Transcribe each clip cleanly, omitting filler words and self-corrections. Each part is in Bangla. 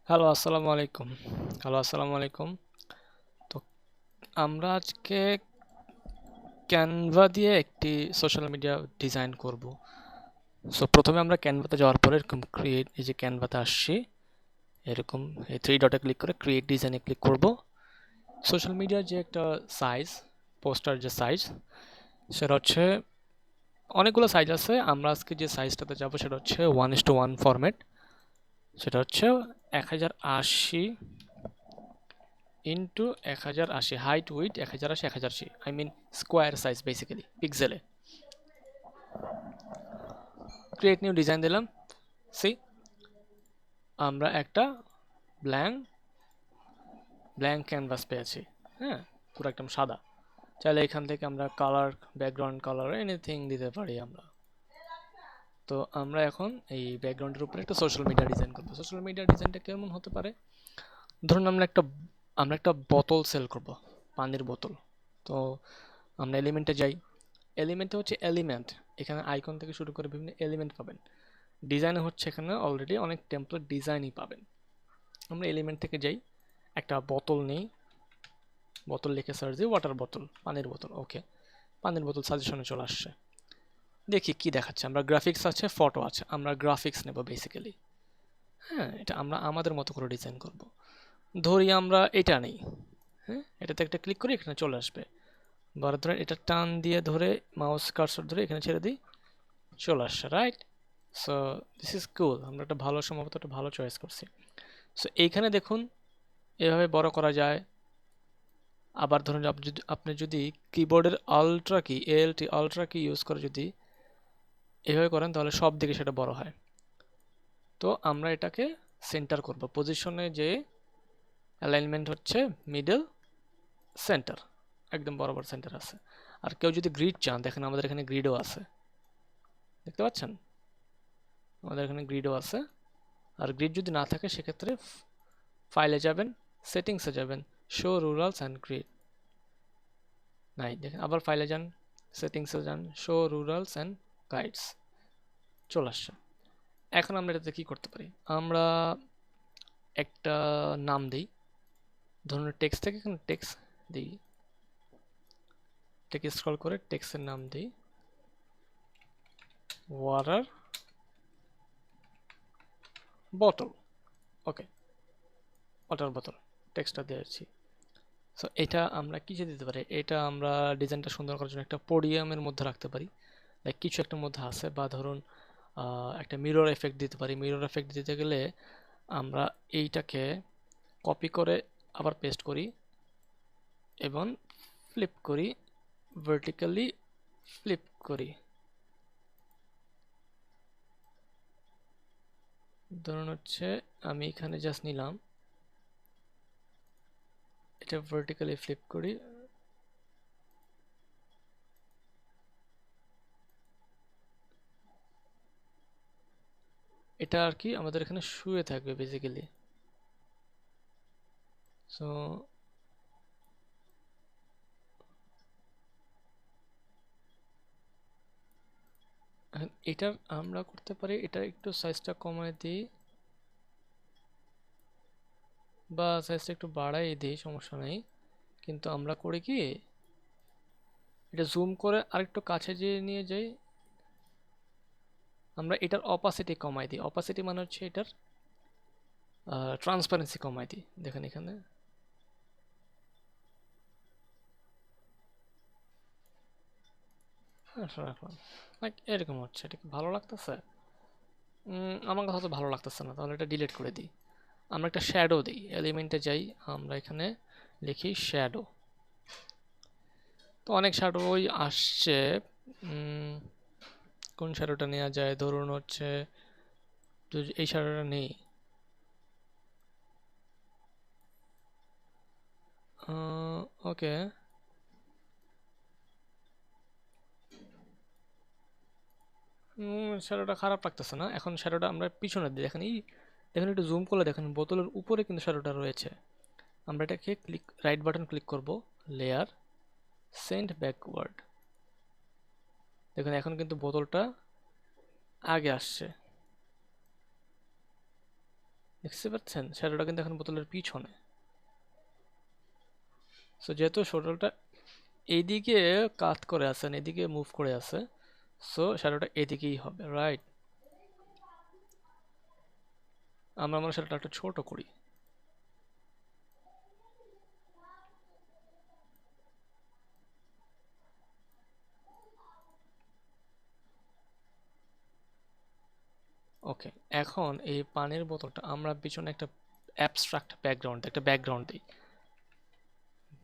হ্যালো আসসালামু আলাইকুম। হ্যালো আসসালামু আলাইকুম। তো আমরা আজকে ক্যানভা দিয়ে একটি সোশ্যাল মিডিয়া ডিজাইন করব। সো প্রথমে আমরা ক্যানভাতে যাওয়ার পরে এরকম ক্রিয়েট, এই যে ক্যানভাতে আসছি, এরকম এই থ্রি ডটে ক্লিক করে ক্রিয়েট ডিজাইনে ক্লিক করব। সোশ্যাল মিডিয়ার যে একটা সাইজ, পোস্টার যে সাইজ, সেটা হচ্ছে অনেকগুলো সাইজ আছে। আমরা আজকে যে সাইজটাতে যাব সেটা হচ্ছে 1:1 ফরম্যাট। সেটা হচ্ছে 1080 into 1080, height with 1080 1080, I mean square size basically পিক্সেলে। ক্রিয়েট নিউ ডিজাইন দিলাম। সি, আমরা একটা ব্ল্যাঙ্ক ব্ল্যাঙ্ক ক্যানভাস পেয়েছি। হ্যাঁ, পুরো একদম সাদা। চাইলে এখান থেকে আমরা কালার, ব্যাকগ্রাউন্ড কালার এনিথিং দিতে পারি আমরা। তো আমরা এখন এই ব্যাকগ্রাউন্ডের উপরে একটা সোশ্যাল মিডিয়া ডিজাইন করবো। সোশ্যাল মিডিয়া ডিজাইনটা কেমন হতে পারে? ধরুন আমরা একটা বোতল সেল করব, পানির বোতল। তো আমরা এলিমেন্টে যাই। এলিমেন্টে হচ্ছে এলিমেন্ট, এখানে আইকন থেকে শুরু করে বিভিন্ন এলিমেন্ট পাবেন। ডিজাইনে হচ্ছে এখানে অলরেডি অনেক টেমপ্লেট ডিজাইনই পাবেন। আমরা এলিমেন্ট থেকে যাই, একটা বোতল নেই, বোতল লিখে সার্চ দিই, ওয়াটার বোতল, পানির বোতল। ওকে, পানির বোতল সাজেশনে চলে আসছে। দেখি কি দেখাচ্ছে। আমরা গ্রাফিক্স আছে, ফটো আছে, আমরা গ্রাফিক্স নেব বেসিক্যালি। হ্যাঁ, এটা আমরা আমাদের মতো করে ডিজাইন করব। ধরি আমরা এটা নেই। হ্যাঁ, এটাতে একটা ক্লিক করি, এখানে চলে আসবে। বড় ধরে এটা টান দিয়ে ধরে মাউস কার্সর ধরে এখানে ছেড়ে দিই, চলে আসছে, right? So this is cool. আমরা একটা ভালো, সম্ভবত একটা ভালো চয়েস করছি। সো এইখানে দেখুন, এভাবে বড় করা যায়। আবার ধরুন আপনি যদি কিবোর্ডের আলট্রা কি, এএলটি আলট্রা কি ইউজ করে যদি এভাবে করেন, তাহলে সব দিকে সেটা বড় হয়। তো আমরা এটাকে সেন্টার করব। পজিশনে যে অ্যালাইনমেন্ট হচ্ছে মিডল, সেন্টার, একদম বরাবর সেন্টার আছে। আর কেউ যদি গ্রিড চান, দেখেন আমাদের এখানে গ্রিডও আছে, দেখতে পাচ্ছেন? আমাদের এখানে গ্রিডও আছে। আর গ্রিড যদি না থাকে সেক্ষেত্রে ফাইলে যাবেন, সেটিংসে যাবেন, শো রুরালস অ্যান্ড গ্রিড, নাই, দেখেন আবার ফাইলে যান, সেটিংসে যান, শো রুরালস অ্যান্ড গাইডস, চলে আসছে। এখন আমরা এটাতে কি করতে পারি? আমরা একটা নাম দিই। ধরুন টেক্সট থেকে এখানে টেক্সট দিই, টেক্সট স্ক্রল করে টেক্সটের নাম দিই ওয়াটার বটল। ওকে, ওয়াটার বোতল টেক্সটটা দিয়েছি। সো এটা আমরা কিসে দিতে পারি? এটা আমরা ডিজাইনটা সুন্দর করার জন্য একটা পোডিয়ামের মধ্যে রাখতে পারি, লাইক কিছু একটা মধ্যে আছে। বা ধরুন একটা মিরর এফেক্ট দিতে পারি। মিরর এফেক্ট দিতে গেলে আমরা এইটাকে কপি করে আবার পেস্ট করি এবং ফ্লিপ করি, ভার্টিক্যালি ফ্লিপ করি। ধরুন হচ্ছে আমি এখানে জাস্ট নিলাম, এটা ভার্টিক্যালি ফ্লিপ করি। এটা আর কি আমাদের এখানে শুয়ে থাকবে বেসিক্যালি। সো এটার আমরা করতে পারি, এটা একটু সাইজটা কমায় দিই বা সাইজটা একটু বাড়াই দিই, সমস্যা নেই। কিন্তু আমরা করি কি, এটা জুম করে আরেকটু কাছে যেয়ে নিয়ে যাই। আমরা এটার অপাসিটি কমাই দিই। অপাসিটি মানে হচ্ছে এটার ট্রান্সপারেন্সি কমাই দিই। দেখেন এখানে, রাখলাম, লাইক এরকম হচ্ছে। এটা কি ভালো লাগতেছে? আমার কাছে তো ভালো লাগতেছে না, তাহলে এটা ডিলিট করে দিই। আমরা একটা শ্যাডো দিই, এলিমেন্টে যাই, আমরা এখানে লিখি শ্যাডো। তো অনেক শ্যাডোই আসছে। উম, কোন শ্যাডোটা নেওয়া যায়? ধরুন হচ্ছে এই শ্যাডোটা নেই। ওকে, শ্যাডোটা খারাপ লাগতেছে না। এখন শ্যাডোটা আমরা পিছনে দিই, দেখেন এই, দেখেন একটু জুম করলে দেখেন বোতলের উপরে কিন্তু শ্যাডোটা রয়েছে। আমরা এটাকে ক্লিক, রাইট বাটন ক্লিক করব, লেয়ার, সেন্ড ব্যাকওয়ার্ড। দেখুন এখন কিন্তু বোতলটা আগে আসছে, দেখতে পাচ্ছেন শ্যাডোটা কিন্তু এখন বোতলের পিছনে। সো যেহেতু শ্যাডোটা এইদিকে কাট করে আছে, এদিকে মুভ করে আছে, সো শ্যাডোটা এদিকেই হবে, রাইট? আমরা আমার শ্যাডোটা একটু ছোট করি। ওকে, এখন এই পানির বোতলটা আমরা পিছনে একটা অ্যাবস্ট্রাক্ট ব্যাকগ্রাউন্ড দিই।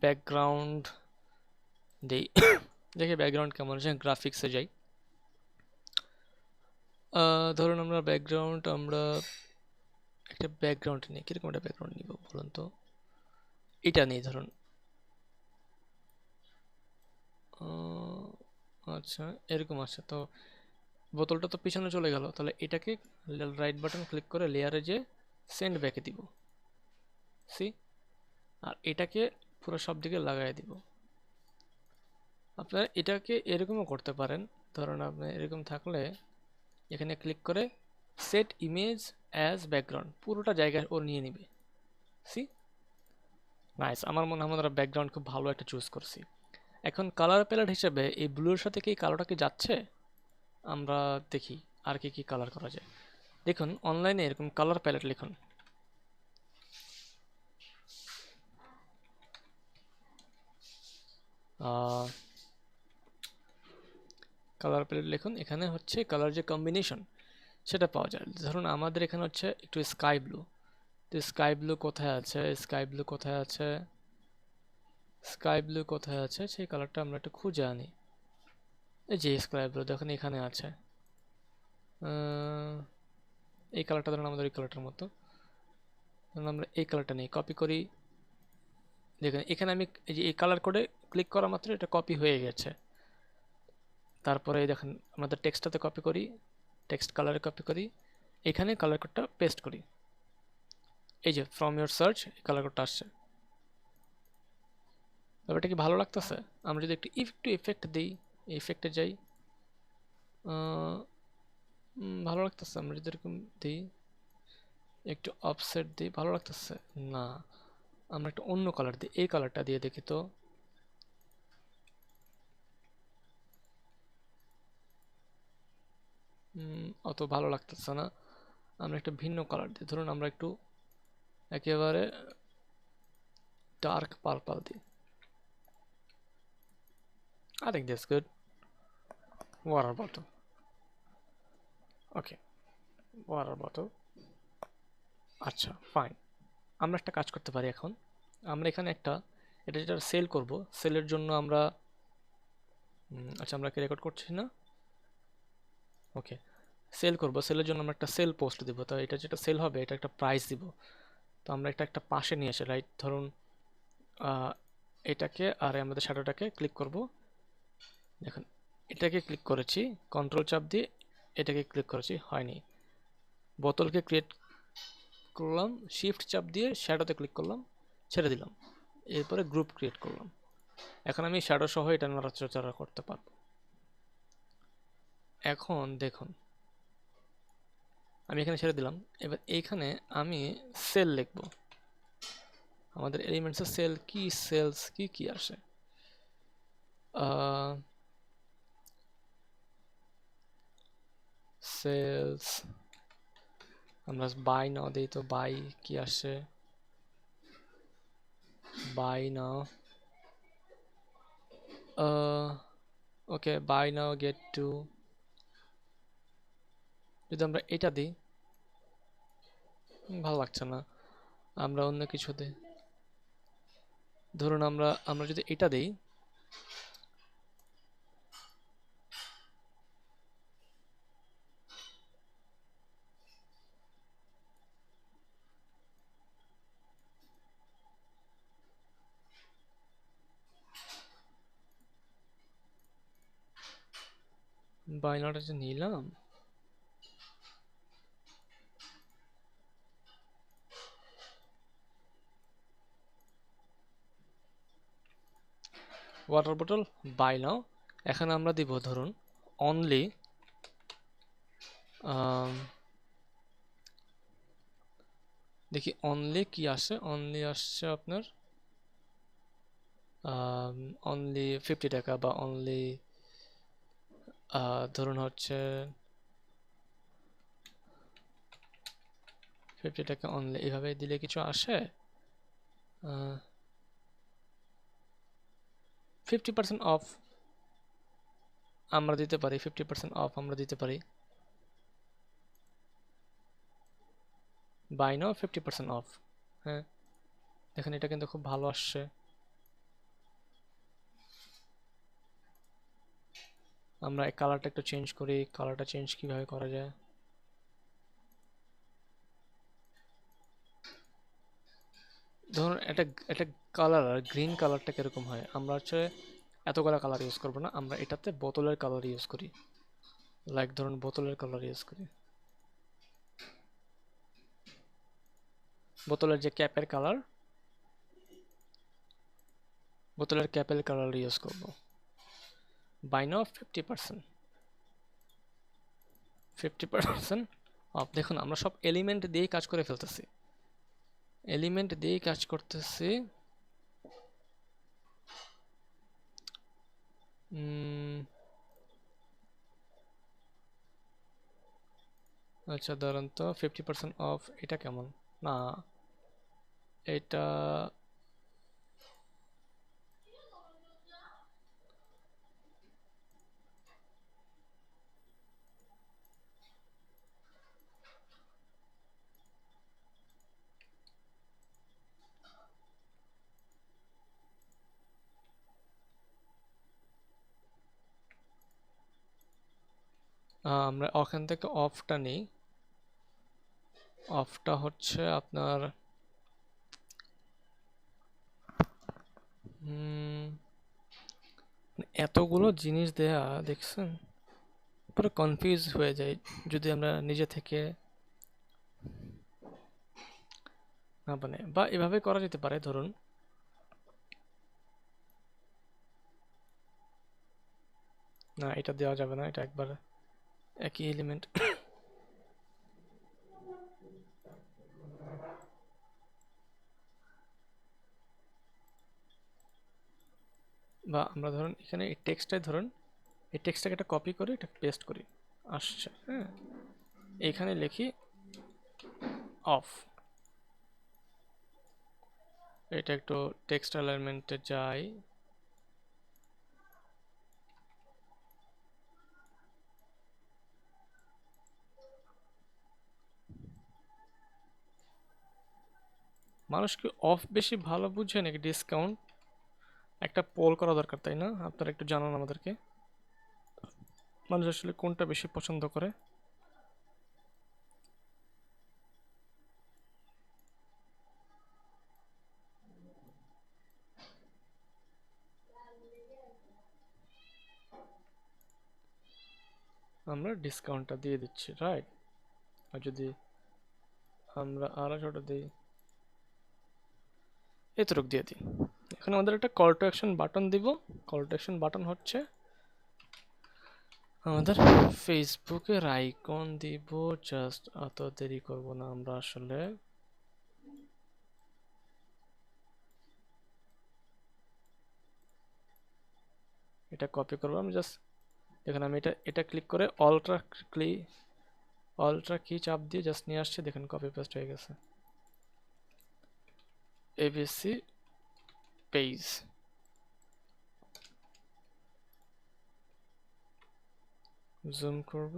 ব্যাকগ্রাউন্ড দিই দেখি ব্যাকগ্রাউন্ড কেমন আছে। গ্রাফিক্সে যাই। ধরুন আমরা একটা ব্যাকগ্রাউন্ড নিই। কিরকম একটা ব্যাকগ্রাউন্ড নিব বলুন তো? এটা নেই ধরুন। আচ্ছা, এরকম আছে তো। বোতলটা তো পিছনে চলে গেল, তাহলে এটাকে রাইট বাটন ক্লিক করে লেয়ারে যে সেন্ড ব্যাকে দিব, সি। আর এটাকে পুরো সব দিকে লাগাই দিব। আপনারা এটাকে এরকমও করতে পারেন। ধরুন আপনি এরকম থাকলে এখানে ক্লিক করে সেট ইমেজ অ্যাজ ব্যাকগ্রাউন্ড, পুরোটা জায়গায় ও নিয়ে নিবে, সি। নাইস, আমার মনে হয় আমরা ব্যাকগ্রাউন্ড খুব ভালো একটা চুজ করছি। এখন কালার প্যালেট হিসেবে এই ব্লুর সাথে কি কালোটা কি যাচ্ছে? আমরা দেখি আর কি কি কালার করা যায়। দেখুন অনলাইনে এরকম কালার প্যালেট লিখুন। কালার প্যালেট লিখুন, এখানে হচ্ছে কালার যে কম্বিনেশন সেটা পাওয়া যায়। ধরুন আমাদের এখানে হচ্ছে একটু স্কাই ব্লু। তো স্কাই ব্লু কোথায় আছে? স্কাই ব্লু কোথায় আছে সেই কালারটা আমরা একটু খুঁজে আনি। এই যে স্কাই ব্লু দেখুন এখানে আছে। এই কালারটা ধরুন আমাদের এই কালারটার মতো। ধরুন আমরা এই কালারটা নিই, কপি করি। দেখুন এখানে আমি এই যে এই কালার কোডে ক্লিক করা মাত্র এটা কপি হয়ে গেছে। তারপরে দেখেন আমাদের টেক্সটটাতে কপি করি, টেক্সট কালারে কপি করি, এখানে কালার কোডটা পেস্ট করি। এই যে ফ্রম ইউর সার্চ কালার কোডটা আসছে। ব্যাপারটা কি ভালো লাগতেছে? আমরা যদি একটু ইফেক্ট দিই, ইফেক্টে যাই, ভালো লাগতেছে। আমরা যদি এরকম দিই, একটু অফসেট দিই, ভালো লাগতেছে না। আমরা একটা অন্য কালার দিই, এই কালারটা দিয়ে দেখি তো। অত ভালো লাগতেছে না। আমরা একটা ভিন্ন কালার দিই, ধরুন আমরা একটু একেবারে ডার্ক পার্পল দিই। I think that's good. Water bottle. Okay, water bottle. আচ্ছা ফাইন। আমরা একটা কাজ করতে পারি এখন। আমরা এখানে এটা যেটা সেল করব, সেলের জন্য আমরা আচ্ছা আমরা কি রেকর্ড করছি না? ওকে, সেল করব, সেলের জন্য আমরা একটা সেল পোস্ট দিব। তো এটা যেটা সেল হবে এটা একটা প্রাইস দিব। তো আমরা একটা পাশে নিয়ে আসি, রাইট? ধরুন এটাকে আর আমাদের শ্যাডোটাকে ক্লিক করব। দেখুন এটাকে ক্লিক করেছি, কন্ট্রোল চাপ দিয়ে এটাকে ক্লিক করেছি, হয়নি। বোতলকে ক্রিয়েট করলাম, শিফট চাপ দিয়ে শ্যাডোতে ক্লিক করলাম, ছেড়ে দিলাম, এরপরে গ্রুপ ক্রিয়েট করলাম। এখন আমি শ্যাডো সহ এটা নড়াচড়া করতে পারবো। এখন দেখুন আমি এখানে ছেড়ে দিলাম। এবার এইখানে আমি সেল লিখব। আমাদের এলিমেন্টসের সেল কি, সেলস কি কি আসে? সেলস, আমরা বাই নাও দিই, তো বাই কি আসে? Buy now, okay, buy now get two. যদি আমরা এটা দিই, ভালো লাগছে না, আমরা অন্য কিছু দিই। ধরুন আমরা যদি এটা দিই, বাই নাওটা যে নিলাম, ওয়াটার বটল বাই নাও। এখন আমরা দিব ধরুন অনলি দেখি অনলি কি আসে। অনলি আসছে আপনার অনলি 50 টাকা, বা অনলি ধরুন হচ্ছে 50 টাকা অনলি, এভাবে দিলে কিছু আসে? 50% অফ আমরা দিতে পারি, 50% অফ আমরা দিতে পারি। Buy now 50% off. হ্যাঁ, দেখেন এটা কিন্তু খুব ভালো আসছে। আমরা এই কালারটা একটু চেঞ্জ করি। কালারটা চেঞ্জ কিভাবে করা যায়? ধরুন এটা এটা কালার, গ্রিন কালারটা কিরকম হয়? আমরা হচ্ছে এতগুলো কালার ইউজ করবো না, আমরা এটাতে বোতলের কালার ইউজ করি। লাইক ধরুন বোতলের কালার ইউজ করি, বোতলের যে ক্যাপের কালার, বোতলের ক্যাপের কালার ইউজ করব। Buy now 50%, 50% off. দেখুন আমরা সব এলিমেন্ট দিয়েই কাজ করে ফেলতেছি, এলিমেন্ট দিয়েই কাজ করতেছি। আচ্ছা ধরুন তো 50% অফ, এটা কেমন? না এটা আমরা ওখান থেকে অফটা নিই। অফটা হচ্ছে আপনার এতগুলো জিনিস দেয়া দেখছেন, পুরো কনফিউজ হয়ে যায় যদি আমরা নিজে থেকে না বানাই। বা এভাবে করা যেতে পারে, ধরুন না এটা দেওয়া যাবে না, এটা একবার একই এলিমেন্ট। বা আমরা ধরুন এখানে এই টেক্সটটাই ধরুন, এই টেক্সটটাকে একটা কপি করে এটা পেস্ট করি, আসছে। হ্যাঁ, এখানে লিখি অফ। এটা একটু টেক্সট অ্যালাইনমেন্টে যাই। মানুষ কি অফ বেশি ভালো বুঝে নাকি ডিসকাউন্ট? একটা পোল করা দরকার, তাই না? আপনারা একটু জানান আমাদেরকে, মানুষ আসলে কোনটা বেশি পছন্দ করে। আমরা ডিসকাউন্টটা দিয়ে দিচ্ছি, রাইট? আর যদি আমরা আরো ছোট দিই, এতটুক দিয়ে দিই। এখানে আমাদের একটা কল টু অ্যাকশন বাটন দিব। কল টু অ্যাকশন বাটন হচ্ছে আমাদের ফেসবুকের আইকন দিব। জাস্ট অত দেরি করব না আমরা আসলে। এটা কপি করবো আমি জাস্ট। দেখুন আমি এটা এটা ক্লিক করে অল্ট্রা কি চাপ দিয়ে জাস্ট নিয়ে আসছে, দেখুন কপি পেস্ট হয়ে গেছে। এবিসি পেজ, জুম করব।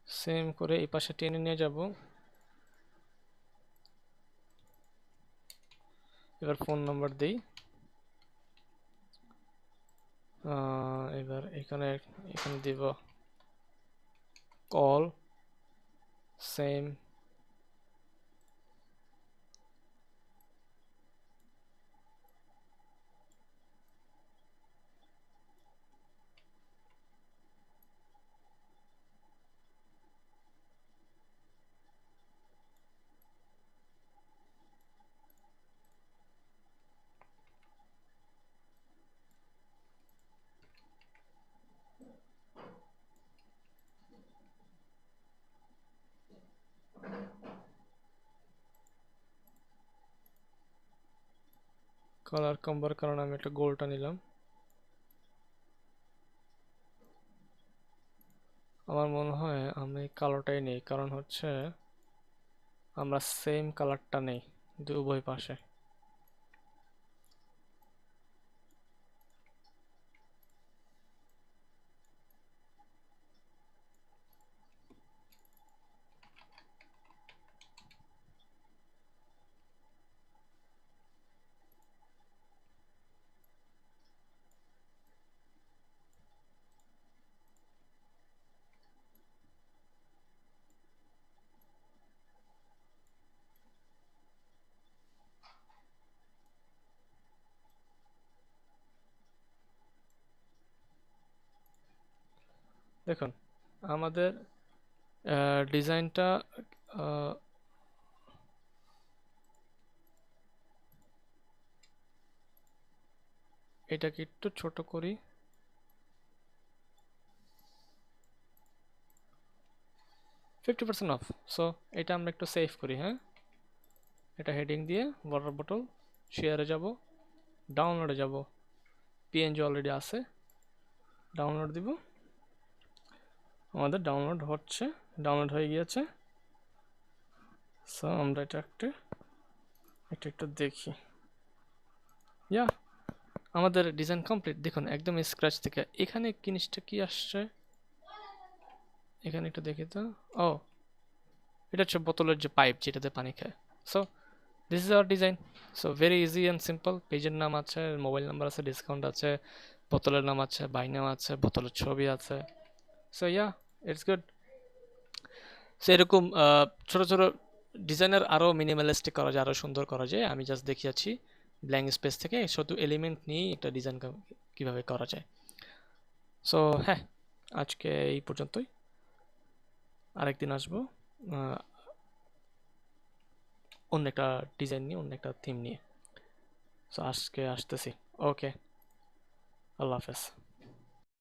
সেম করে এই পাশে টেনে নিয়ে যাব। এবার ফোন নাম্বার দিই। এবার এখানে এখানে দিব কল, সেম কালার কম্বার কারণে আমি একটা গোলটা নিলাম। আমার মনে হয় আমি কালোটাই নেই, কারণ হচ্ছে আমরা সেম কালারটা নেই উভয় পাশে। দেখুন আমাদের ডিজাইনটা এটাকে একটু ছোট করি। $50% অফ। সো এটা আমরা একটু সেভ করি, হ্যাঁ। এটা হেডিং দিয়ে ওয়াটার বটল, শেয়ারে যাব, ডাউনলোডে যাব, পিএনজি অলরেডি আছে, ডাউনলোড দিব। আমাদের ডাউনলোড হচ্ছে, ডাউনলোড হয়ে গিয়েছে। সো আমরা এটা একটু দেখি। ইয়া, আমাদের ডিজাইন কমপ্লিট। দেখুন একদম স্ক্র্যাচ থেকে। এখানে জিনিসটা কি আসছে, এখানে একটু দেখি তো। ও, এটা হচ্ছে বোতলের যে পাইপ যেটাতে পানি খায়। So this is our design. So very easy and simple. পেজের নাম আছে, মোবাইল নাম্বার আছে, ডিসকাউন্ট আছে, বোতলের নাম আছে, বাই নাম আছে, বোতলের ছবি আছে। So yeah, it's good. So এরকম ছোট ছোট ডিজাইনের আরও মিনিমালিস্টিক করা যায়, আরও সুন্দর করা যায়। আমি জাস্ট দেখিয়েছি ব্ল্যাঙ্ক স্পেস থেকে শুধু এলিমেন্ট নিয়েই একটা ডিজাইন কীভাবে করা যায়। সো হ্যাঁ, আজকে এই পর্যন্তই। আরেকদিন আসবো অন্য একটা ডিজাইন নিয়ে, অন্য একটা থিম নিয়ে। সো আজকে আসতেছি। ওকে, আল্লাহ হাফেজ।